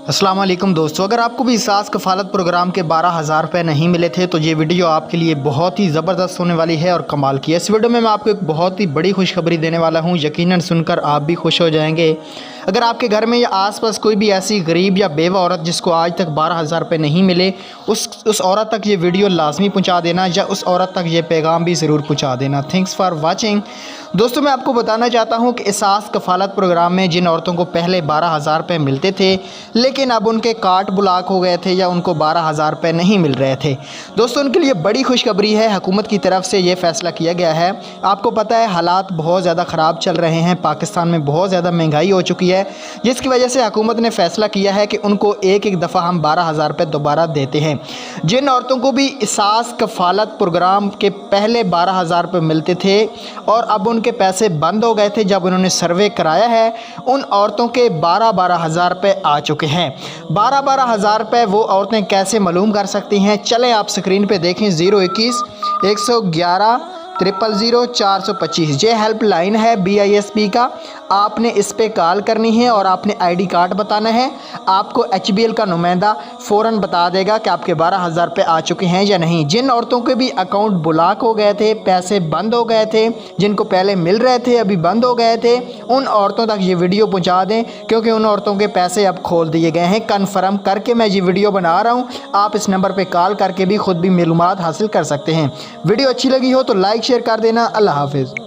अस्सलाम वालेकुम दोस्तों, अगर आपको भी एहसास कफ़ालत प्रोग्राम के 12,000 रुपये नहीं मिले थे तो ये वीडियो आपके लिए बहुत ही ज़बरदस्त होने वाली है और कमाल की है। इस वीडियो में मैं आपको एक बहुत ही बड़ी खुशखबरी देने वाला हूँ, यकीनन सुनकर आप भी खुश हो जाएंगे। अगर आपके घर में या आसपास कोई भी ऐसी गरीब या बेवा औरत जिसको आज तक 12,000 रुपये नहीं मिले, उस औरत तक ये वीडियो लाजमी पहुँचा देना या उस औरत तक ये पैगाम भी ज़रूर पहुँचा देना। Thanks for watching. दोस्तों, मैं आपको बताना चाहता हूँ कि एहसास कफ़ालत प्रोग्राम में जिन औरतों को पहले 12,000 रुपये मिलते थे लेकिन अब उनके कार्ड ब्लॉक हो गए थे या उनको 12,000 रुपये नहीं मिल रहे थे, दोस्तों उनके लिए बड़ी खुशखबरी है। हुकूमत की तरफ से ये फ़ैसला किया गया है। आपको पता है हालात बहुत ज़्यादा ख़राब चल रहे हैं, पाकिस्तान में बहुत ज़्यादा महंगाई हो चुकी है, जिसकी वजह से हुकूमत ने फ़ैसला किया है कि उनको एक दफ़ा हम 12,000 रुपये दोबारा देते हैं। जिन औरतों को भी एहसास कफ़ालत प्रोग्राम के पहले 12,000 रुपये मिलते थे और अब उनके पैसे बंद हो गए थे, जब उन्होंने सर्वे कराया है उन औरतों के 12,000 रुपये आ चुके हैं। 12,000 रुपये वो औरतें कैसे मालूम कर सकती हैं, चलें आप स्क्रीन पे देखें। 021 111 000 425 ये हेल्प लाइन है BISP का। आपने इस पे कॉल करनी है और आपने ID कार्ड बताना है। आपको HBL का नुमाइंदा फ़ौरन बता देगा कि आपके 12,000 रुपये आ चुके हैं या नहीं। जिन औरतों के भी अकाउंट ब्लॉक हो गए थे, पैसे बंद हो गए थे, जिनको पहले मिल रहे थे अभी बंद हो गए थे, उन औरतों तक ये वीडियो पहुंचा दें, क्योंकि उन औरतों के पैसे अब खोल दिए गए हैं। कन्फर्म करके मैं ये वीडियो बना रहा हूँ, आप इस नंबर पर कॉल करके भी ख़ुद भी मालूमात हासिल कर सकते हैं। वीडियो अच्छी लगी हो तो लाइक शेयर कर देना। अल्लाह हाफिज़।